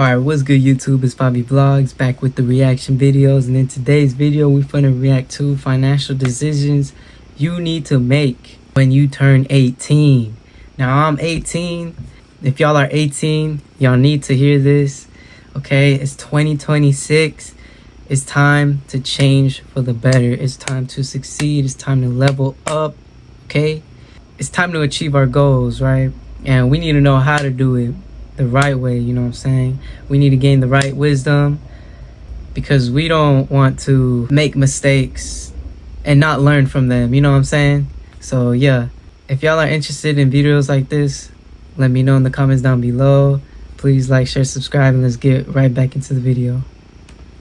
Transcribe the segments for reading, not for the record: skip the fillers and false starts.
Alright, what's good YouTube? It's Bobby Vlogs back with the reaction videos, and in today's video we're gonna react to financial decisions you need to make when you turn 18. Now I'm 18. If y'all are 18, y'all need to hear this. Okay, it's 2026. It's time to change for the better. It's time to succeed. It's time to level up. Okay, it's time to achieve our goals, right? And we need to know how to do it the right way, you know what I'm saying? We need to gain the right wisdom because we don't want to make mistakes and not learn from them, you know what I'm saying? So yeah, if y'all are interested in videos like this, let me know in the comments down below. Please like, share, subscribe, and let's get right back into the video.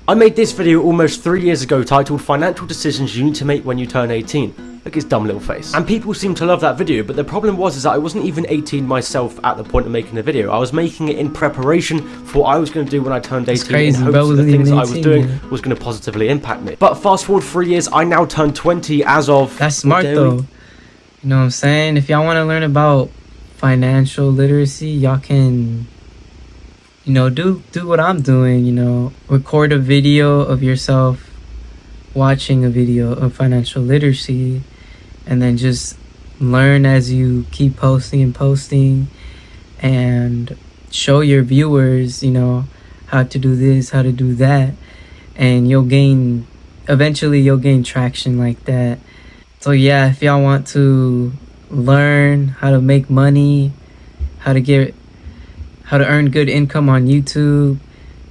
I made this video almost 3 years ago titled Financial Decisions You Need to Make When You Turn 18. Look at his dumb little face. And people seem to love that video, but the problem was that I wasn't even 18 myself at the point of making the video. I was making it in preparation for what I was going to do when I turned 18 in hopes that the things that I was doing was going to positively impact me. But fast forward 3 years, I now turned 20 as of... That's smart though. You know what I'm saying? If y'all want to learn about financial literacy, y'all can... do what I'm doing, record a video of yourself watching a video of financial literacy, and then just learn as you keep posting and show your viewers, how to do this, how to do that, and eventually you'll gain traction like that. So yeah, if y'all want to learn how to make money, how to earn good income on YouTube,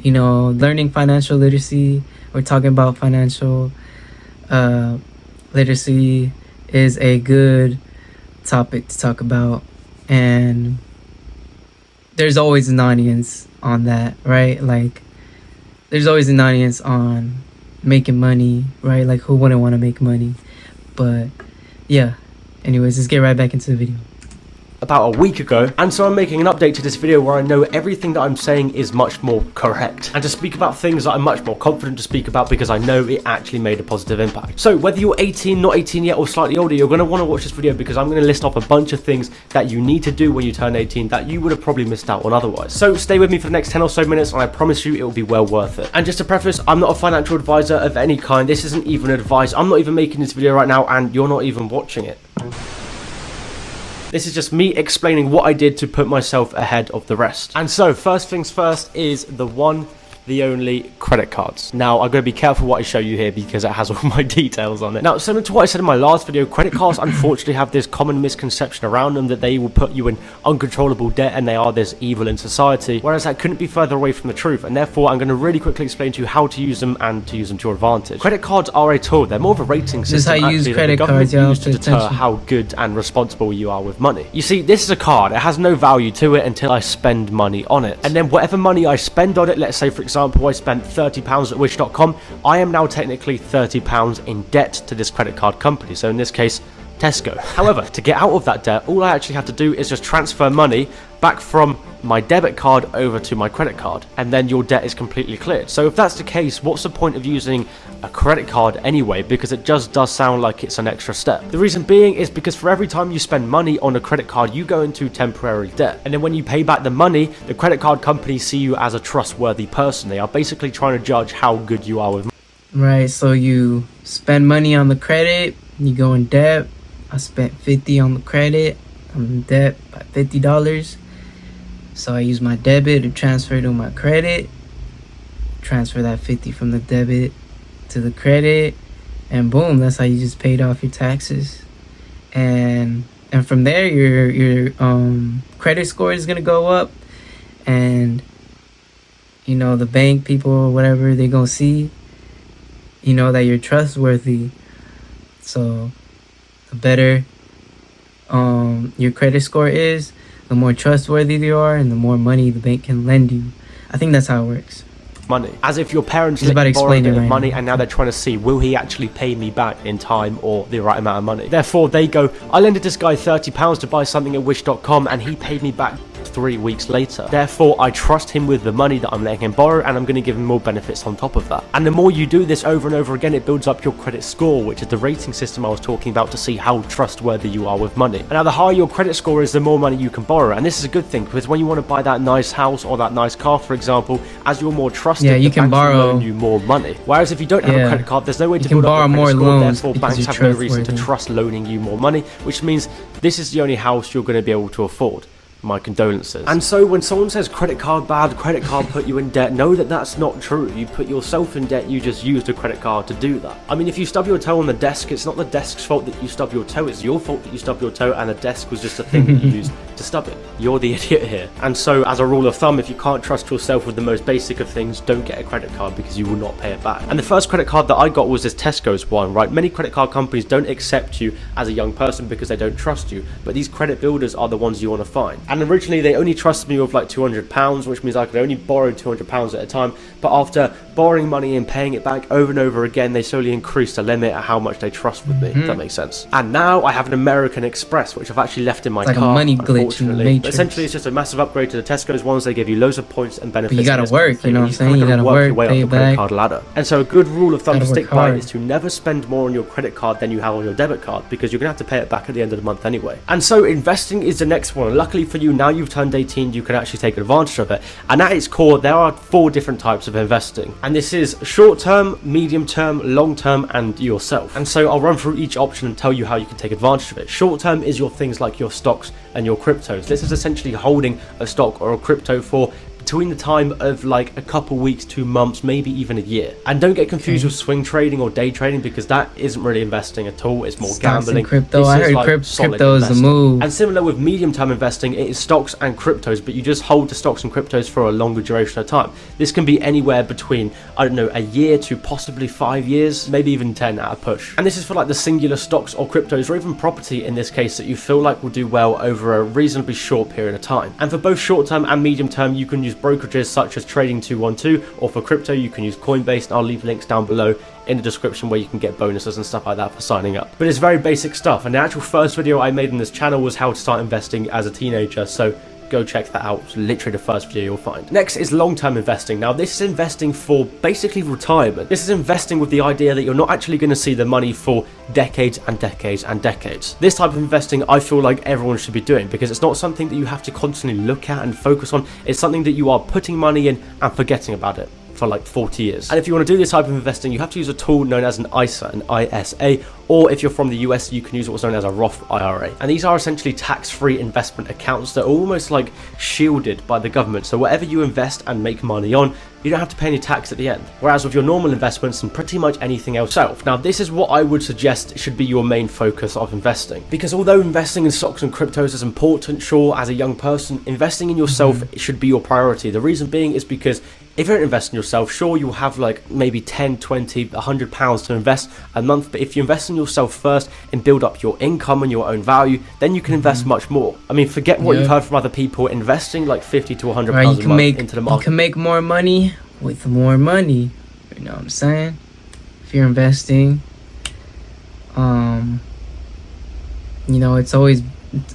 learning financial literacy. We're talking about financial literacy is a good topic to talk about, and there's always an audience on that, right? Like, there's always an audience on making money, right? Like, who wouldn't want to make money? But yeah, anyways, let's get right back into the video. About a week ago, and so I'm making an update to this video where I know everything that I'm saying is much more correct, and to speak about things that I'm much more confident to speak about because I know it actually made a positive impact. So whether you're 18, not 18 yet, or slightly older, you're going to want to watch this video because I'm going to list off a bunch of things that you need to do when you turn 18 that you would have probably missed out on otherwise. So stay with me for the next 10 or so minutes, and I promise you it will be well worth it. And just to preface, I'm not a financial advisor of any kind. This isn't even advice. I'm not even making this video right now, and you're not even watching it. This is just me explaining what I did to put myself ahead of the rest. And so, first things first is the only credit cards. Now, I'm going to be careful what I show you here because it has all my details on it. Now, similar to what I said in my last video, credit cards unfortunately have this common misconception around them that they will put you in uncontrollable debt and they are this evil in society, whereas that couldn't be further away from the truth, and therefore I'm going to really quickly explain to you how to use them and to use them to your advantage. Credit cards are a tool. They're more of a rating system. This is how you use credit cards, y'all. To deter how good and responsible you are with money. You see, this is a card. It has no value to it until I spend money on it. And then whatever money I spend on it, let's say for example I spent £30 at Wish.com, I am now technically £30 in debt to this credit card company, so in this case Tesco. However, to get out of that debt, all I actually have to do is just transfer money back from my debit card over to my credit card, and then your debt is completely cleared. So if that's the case, what's the point of using a credit card anyway? Because it just does sound like it's an extra step. The reason being is because for every time you spend money on a credit card, you go into temporary debt, and then when you pay back the money, the credit card companies see you as a trustworthy person. They are basically trying to judge how good you are with money. Right, so you spend money on the credit, you go in debt. I spent 50 on the credit, I'm in debt by $50. So I use my debit to transfer to my credit, transfer that 50 from the debit to the credit, and boom, that's how you just paid off your taxes. And from there, your credit score is gonna go up, and the bank people or whatever, they're gonna see that you're trustworthy. So the better your credit score is, the more trustworthy you are, and the more money the bank can lend you. I think that's how it works. Money. As if your parents let you borrow a bit of money and now they're trying to see, will he actually pay me back in time or the right amount of money? Therefore, they go, I lended this guy £30 to buy something at Wish.com and he paid me back 3 weeks later. Therefore, I trust him with the money that I'm letting him borrow, and I'm going to give him more benefits on top of that. And the more you do this over and over again, it builds up your credit score, which is the rating system I was talking about to see how trustworthy you are with money. And now the higher your credit score is, the more money you can borrow. And this is a good thing, because when you want to buy that nice house or that nice car, for example, as you're more trusted, you can borrow, loan you more money. Whereas if you don't have a credit card, there's no way to build up your credit score, loans, therefore banks have no reason to trust loaning you more money, which means this is the only house you're going to be able to afford. My condolences. And so when someone says credit card bad, credit card put you in debt, know that that's not true. You put yourself in debt, you just used a credit card to do that. I mean, if you stub your toe on the desk, it's not the desk's fault that you stub your toe, it's your fault that you stub your toe, and the desk was just a thing that you used to stub it. You're the idiot here. And so as a rule of thumb, if you can't trust yourself with the most basic of things, don't get a credit card, because you will not pay it back. And the first credit card that I got was this Tesco's one, right? Many credit card companies don't accept you as a young person because they don't trust you, but these credit builders are the ones you want to find. And originally they only trusted me with like £200, which means I could only borrow £200 at a time. But after borrowing money and paying it back over and over again, they slowly increased the limit at how much they trust with me. If that makes sense. And now I have an American Express, which I've actually left in my car. Like a money glitch in the Matrix. But essentially, it's just a massive upgrade to the Tesco's ones. They give you loads of points and benefits. But you gotta work, you know what I'm saying? You gotta work, your way pay up the it credit back. card ladder. And so a good rule of thumb to stick by hard. is to never spend more on your credit card than you have on your debit card, because you're gonna have to pay it back at the end of the month anyway. And so investing is the next one. Luckily for you, now you've turned 18, you can actually take advantage of it. And at its core, there are 4 different types of investing. And this is short term, medium term, long term, and yourself. And so I'll run through each option and tell you how you can take advantage of it. Short term is your things like your stocks and your cryptos. This is essentially holding a stock or a crypto for between the time of like a couple weeks, 2 months, maybe even a year. And don't get confused with swing trading or day trading, because that isn't really investing at all. It's more Stocks gambling. and crypto. I heard crypto is the move. And similar with medium term investing, it is stocks and cryptos, but you just hold the stocks and cryptos for a longer duration of time. This can be anywhere between, I don't know, a year to possibly 5 years, maybe even 10 at a push. And this is for like the singular stocks or cryptos, or even property in this case, that you feel like will do well over a reasonably short period of time. And for both short term and medium term, you can use brokerages such as Trading 212, or for crypto you can use Coinbase, and I'll leave links down below in the description where you can get bonuses and stuff like that for signing up. But it's very basic stuff, and the actual first video I made on this channel was how to start investing as a teenager, so go check that out. It's literally the first video you'll find. Next is long-term investing. Now this is investing for basically retirement. This is investing with the idea that you're not actually going to see the money for decades and decades and decades. This type of investing I feel like everyone should be doing, because it's not something that you have to constantly look at and focus on. It's something that you are putting money in and forgetting about it for like 40 years. And if you want to do this type of investing, you have to use a tool known as an ISA, an ISA, or if you're from the US, you can use what's known as a Roth IRA. And these are essentially tax-free investment accounts that are almost like shielded by the government. So whatever you invest and make money on, you don't have to pay any tax at the end. Whereas with your normal investments and pretty much anything else. Now this is what I would suggest should be your main focus of investing. Because although investing in stocks and cryptos is important, sure, as a young person, investing in yourself should be your priority. The reason being is because if you don't invest in yourself, sure, you'll have like maybe 10, 20, 100 pounds to invest a month. But if you invest in yourself first and build up your income and your own value, then you can invest much more. I mean, forget what you've heard from other people. Investing like 50 to 100 pounds a month into the market. You can make more money with more money. You know what I'm saying? If you're investing, you know, it's always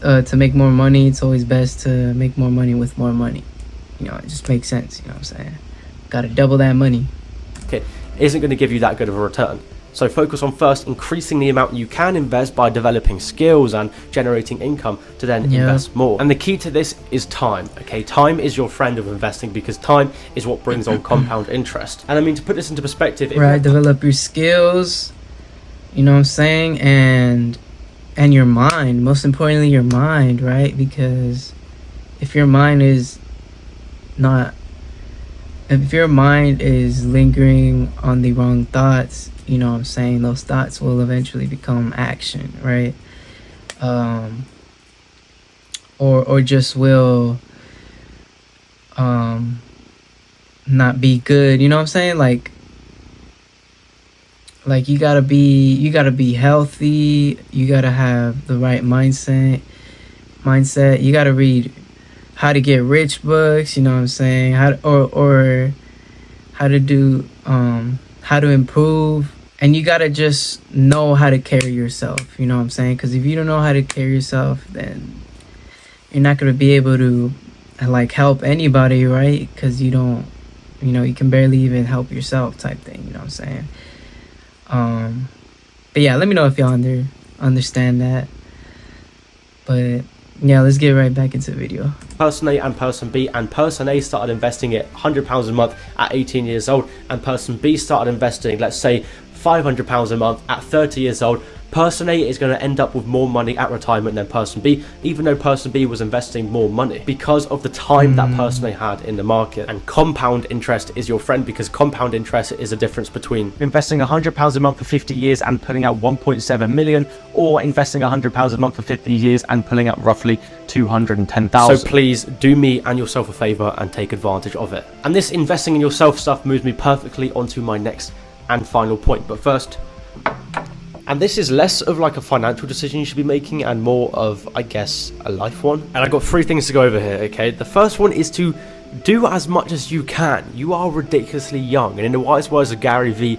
to make more money. It's always best to make more money with more money. You know, it just makes sense. You know what I'm saying? Gotta double that money. Okay, isn't going to give you that good of a return. So focus on first increasing the amount you can invest by developing skills and generating income to then invest more. And the key to this is time. Okay, time is your friend of investing, because time is what brings on compound interest. And I mean, to put this into perspective, right, develop your skills, you know what I'm saying, and your mind, most importantly your mind, right? Because if your mind is lingering on the wrong thoughts, you know what I'm saying, those thoughts will eventually become action, right? Or just will not be good, you know what I'm saying? Like you gotta be healthy, you gotta have the right mindset, you gotta read How to Get Rich books, you know what I'm saying, how to improve, and you gotta just know how to carry yourself, you know what I'm saying, because if you don't know how to carry yourself, then you're not gonna be able to like help anybody, right? Because you don't, you can barely even help yourself type thing, you know what I'm saying? But yeah, let me know if y'all understand that. But yeah, let's get right back into the video. Person A and person B, and person A started investing at £100 a month at 18 years old, and person B started investing, let's say, £500 a month at 30 years old. Person A is going to end up with more money at retirement than person B, even though person B was investing more money, because of the time that person A had in the market. And compound interest is your friend, because compound interest is the difference between investing £100 a month for 50 years and pulling out 1.7 million, or investing £100 a month for 50 years and pulling out roughly 210,000. So please do me and yourself a favor and take advantage of it. And this investing in yourself stuff moves me perfectly onto my next and final point. But first, and this is less of like a financial decision you should be making and more of, I guess, a life one. And I've got 3 things to go over here, okay? The first one is to do as much as you can. You are ridiculously young, and in the wise words of Gary Vee,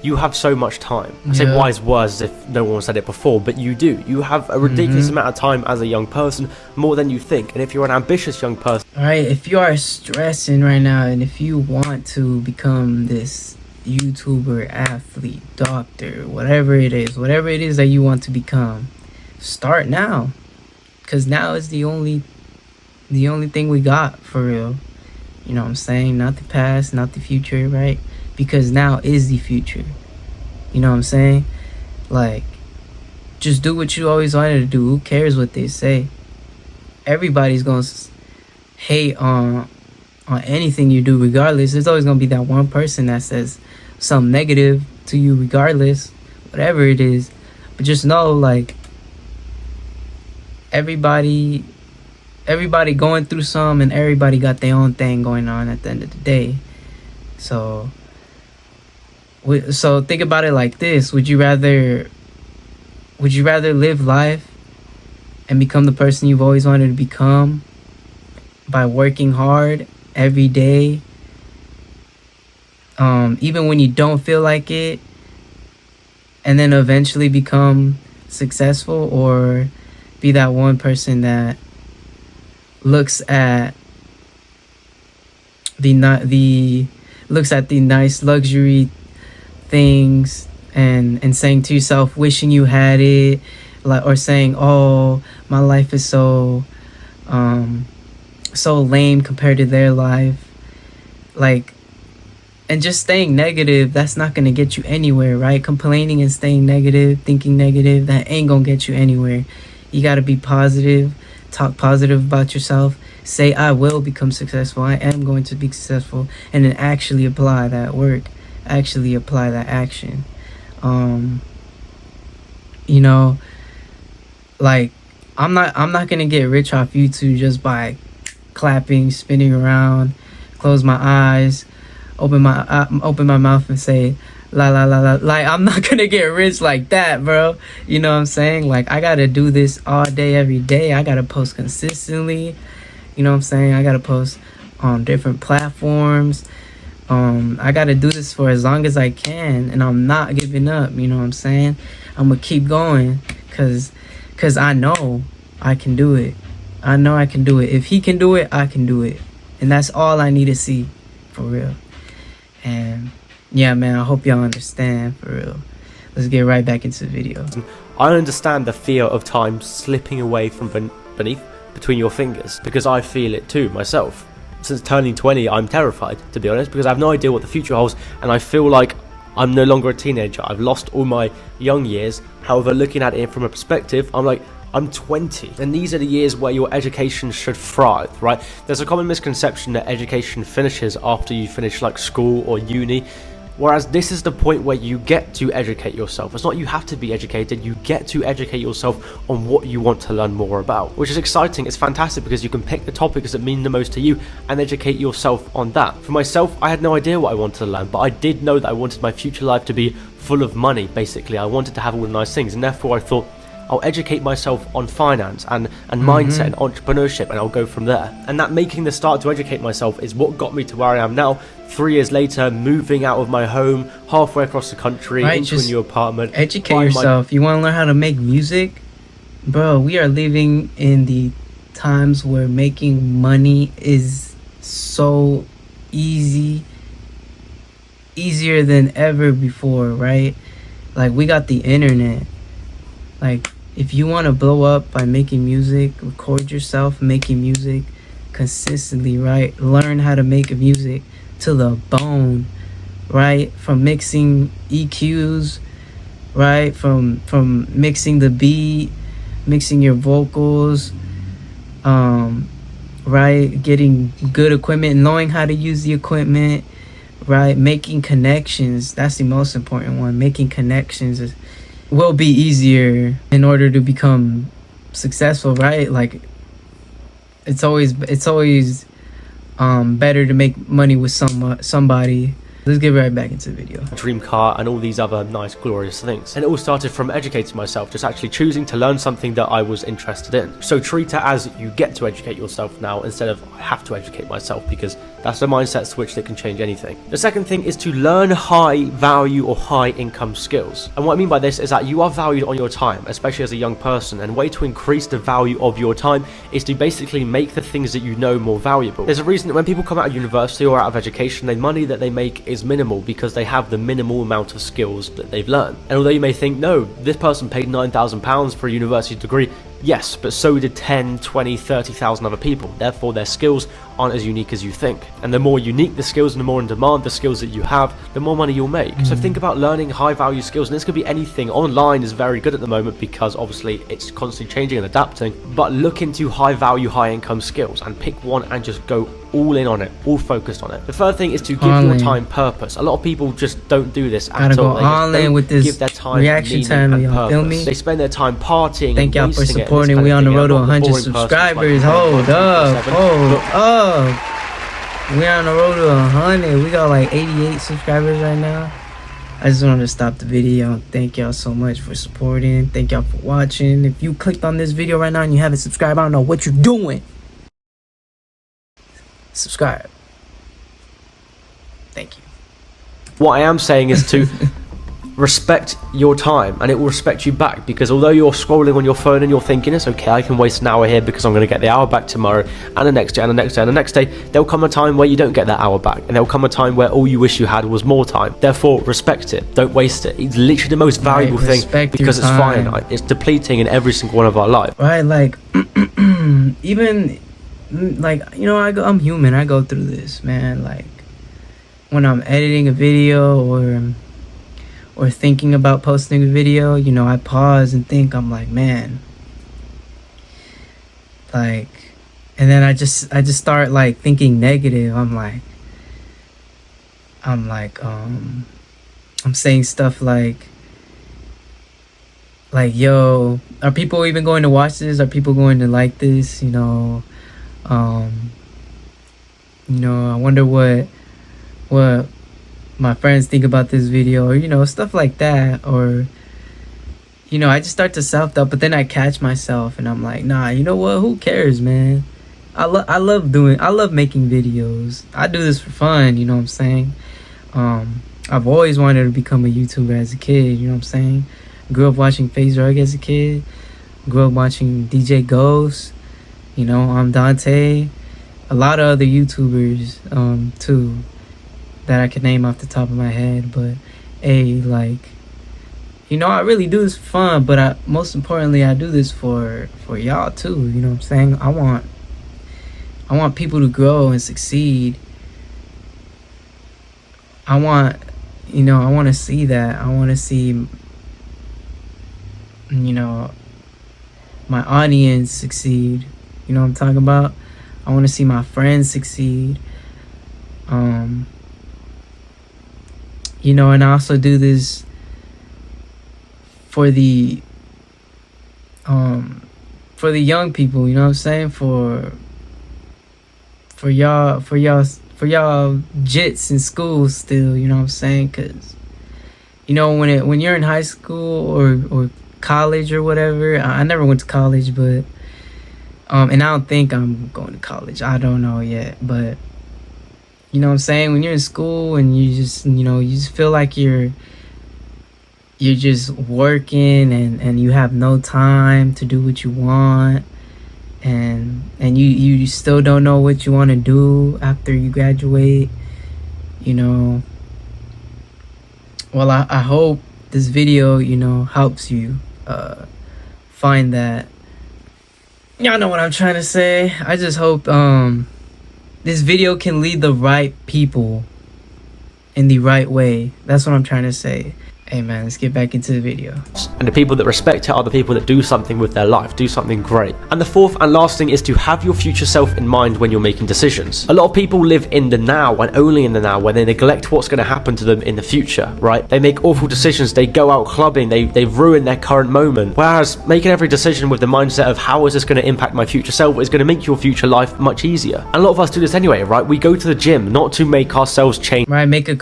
you have so much time. I say wise words as if no one said it before, but you do. You have a ridiculous amount of time as a young person, more than you think. And if you're an ambitious young person, alright, if you are stressing right now, and if you want to become this YouTuber, athlete, doctor, whatever it is that you want to become, start now, because now is the only thing we got for real. You know what I'm saying? Not the past, not the future, right? Because now is the future. You know what I'm saying? Like, just do what you always wanted to do. Who cares what they say? Everybody's gonna hate on anything you do regardless. There's always gonna be that one person that says something negative to you regardless, whatever it is. But just know, like, everybody going through some, and everybody got their own thing going on at the end of the day. So think about it like this: would you rather live life and become the person you've always wanted to become by working hard every day, even when you don't feel like it, and then eventually become successful, or be that one person that looks at the nice luxury things and saying to yourself, wishing you had it, like, or saying, oh, my life is so lame compared to their life, like, and just staying negative. That's not gonna get you anywhere, right? Complaining and staying negative, thinking negative, that ain't gonna get you anywhere. You gotta be positive, talk positive about yourself, say, I will become successful, I am going to be successful, and then actually apply that work, actually apply that action. You know, like, I'm not gonna get rich off YouTube just by clapping, spinning around, close my eyes, open my mouth and say la la la la. Like, I'm not gonna get rich like that, bro. You know what I'm saying? Like, I gotta do this all day, every day. I gotta post consistently. You know what I'm saying? I gotta post on different platforms. I gotta do this for as long as I can, and I'm not giving up. You know what I'm saying? I'm gonna keep going, cause I know I can do it. I know I can do it. If he can do it, I can do it, and that's all I need to see, for real. And yeah, man, I hope y'all understand, for real. Let's get right back into the video. I understand the fear of time slipping away from between your fingers, because I feel it too myself. Since turning 20, I'm terrified, to be honest, because I have no idea what the future holds, and I feel like I'm no longer a teenager. I've lost all my young years. However, looking at it from a perspective, I'm like, I'm 20, and these are the years where your education should thrive, right? There's a common misconception that education finishes after you finish like school or uni, whereas this is the point where you get to educate yourself. It's not you have to be educated, you get to educate yourself on what you want to learn more about, which is exciting. It's fantastic because you can pick the topics that mean the most to you and educate yourself on that. For myself, I had no idea what I wanted to learn, but I did know that I wanted my future life to be full of money, basically. I wanted to have all the nice things, and therefore I thought, I'll educate myself on finance and mindset and entrepreneurship, and I'll go from there. And that making the start to educate myself is what got me to where I am now, 3 years later, moving out of my home, halfway across the country, right, into a new apartment. Educate yourself. You want to learn how to make music? Bro, we are living in the times where making money is so easier than ever before, right? Like, we got the internet. Like, if you want to blow up by making music, record yourself making music consistently, right? Learn how to make music to the bone, right? From mixing EQs, right? From mixing the beat, mixing your vocals, right? Getting good equipment, knowing how to use the equipment, right? Making connections. That's the most important one. Making connections will be easier in order to become successful, right? Like, it's always better to make money with somebody. Let's get right back into the video. Dream car and all these other nice glorious things. And it all started from educating myself, just actually choosing to learn something that I was interested in. So treat it as you get to educate yourself now, instead of I have to educate myself, because that's the mindset switch that can change anything. The second thing is to learn high value or high income skills. And what I mean by this is that you are valued on your time, especially as a young person, and a way to increase the value of your time is to basically make the things that you know more valuable. There's a reason that when people come out of university or out of education, the money that they make is minimal, because they have the minimal amount of skills that they've learned. And although you may think, no, this person paid £9,000 for a university degree, yes, but so did 10, 20, 30,000 other people. Therefore, their skills aren't as unique as you think. And the more unique the skills and the more in demand the skills that you have, the more money you'll make. So think about learning high value skills, and this could be anything. Online is very good at the moment because obviously it's constantly changing and adapting, but look into high value, high income skills and pick one and just go all in on it, all focused on it. The third thing is to give your time purpose. A lot of people just don't do this at all. Gotta go all in with this give their time reaction channel, y'all feel me? They spend their time partying. Thank y'all for supporting. We on the road to 100 subscribers. Hold up. We're on the road to 100. We got like 88 subscribers right now. I just wanted to stop the video. Thank y'all so much for supporting. Thank y'all for watching. If you clicked on this video right now and you haven't subscribed, I don't know what you're doing. Subscribe. Thank you. What I am saying is to respect your time, and it will respect you back, because although you're scrolling on your phone and you're thinking it's okay, I can waste an hour here because I'm going to get the hour back tomorrow, and the next day, and the next day, and the next day, there'll come a time where you don't get that hour back, and there'll come a time where all you wish you had was more time. Therefore, respect it. Don't waste it. It's literally the most valuable thing, because it's finite. It's depleting in every single one of our lives. Right, like even like, you know, I'm human. I go through this, man. Like, when I'm editing a video or thinking about posting a video, you know, I pause and think. I'm like, man, like, and then I just start like thinking negative. I'm saying stuff like, yo, are people even going to watch this? Are people going to like this? You know, I wonder what my friends think about this video, or, you know, stuff like that. Or, you know, I just start to self-doubt, but then I catch myself and I'm like, nah, you know what, who cares, man? I love making videos. I do this for fun, you know what I'm saying? I've always wanted to become a YouTuber as a kid, you know what I'm saying? Grew up watching FaZe Rug as a kid. Grew up watching DJ Ghost, you know, Dante, a lot of other YouTubers too, that I could name off the top of my head. But like, you know, I really do this for fun, but most importantly, I do this for y'all too, you know what I'm saying? I want people to grow and succeed. I want to see that. I want to see, you know, my audience succeed. You know what I'm talking about? I want to see my friends succeed. You know, and I also do this for the young people, you know what I'm saying? For y'all jits in school still, you know what I'm saying? Cause, you know, when you're in high school or college or whatever, I never went to college, but and I don't think I'm going to college. I don't know yet, but you know what I'm saying? When you're in school and you just feel like you're just working and you have no time to do what you want, and you still don't know what you want to do after you graduate, you know, well, I hope this video, you know, helps you find that. Y'all know what I'm trying to say. I just hope this video can lead the right people in the right way. That's what I'm trying to say. Hey man, let's get back into the video. And the people that respect it are the people that do something with their life, do something great. And the fourth and last thing is to have your future self in mind when you're making decisions. A lot of people live in the now and only in the now, when they neglect what's going to happen to them in the future, right? They make awful decisions, they go out clubbing, they ruin their current moment. Whereas making every decision with the mindset of how is this going to impact my future self is going to make your future life much easier. And a lot of us do this anyway, right? We go to the gym not to make ourselves change. Right, make a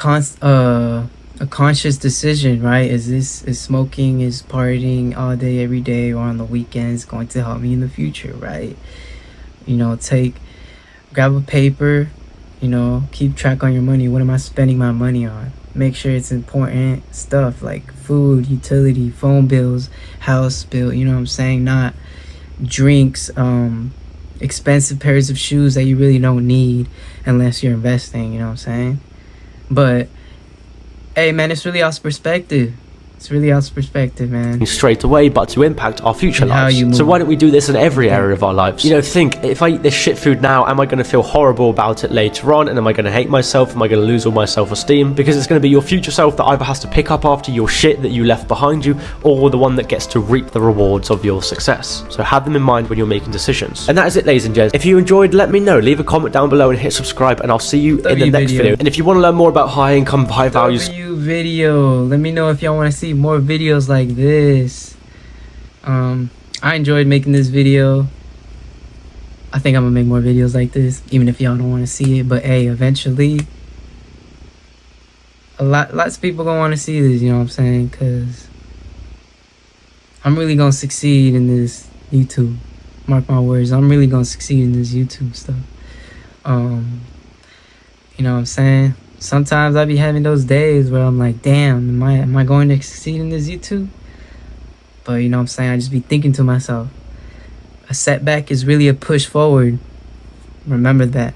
conscious decision, right? Is smoking, is partying all day every day or on the weekends going to help me in the future, right? You know, grab a paper, you know, keep track on your money. What am I spending my money on? Make sure it's important stuff like food, utility, phone bills, house bill, you know what I'm saying? Not drinks, expensive pairs of shoes that you really don't need unless you're investing, you know what I'm saying? But hey man, it's really our perspective. It's really our perspective, man. Straight away, but to impact our future And how lives. you move. So why don't we do this in every area of our lives? You know, think, if I eat this shit food now, am I going to feel horrible about it later on? And am I going to hate myself? Am I going to lose all my self-esteem? Because it's going to be your future self that either has to pick up after your shit that you left behind you, or the one that gets to reap the rewards of your success. So have them in mind when you're making decisions. And that is it, ladies and gents. If you enjoyed, let me know. Leave a comment down below and hit subscribe, and I'll see you in the next video. And if you want to learn more about high income, high values video, let me know if y'all want to see more videos like this. I enjoyed making this video. I think I'm gonna make more videos like this, even if y'all don't want to see it. But hey, eventually lots of people gonna want to see this, you know what I'm saying? Because I'm really gonna succeed in this YouTube. Mark my words, I'm really gonna succeed in this YouTube stuff. You know what I'm saying? Sometimes I be having those days where I'm like, damn, am I going to succeed in this YouTube? But you know what I'm saying? I just be thinking to myself, a setback is really a push forward. Remember that.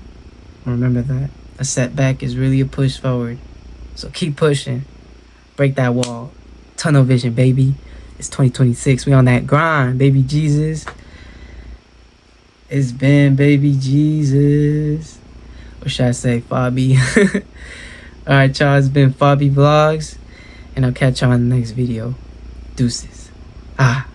Remember that. A setback is really a push forward. So keep pushing. Break that wall. Tunnel vision, baby. It's 2026. We on that grind, baby Jesus. It's been baby Jesus. What should I say, Fabi? Alright, y'all, it's been Fabi Vlogs, and I'll catch y'all in the next video. Deuces. Ah.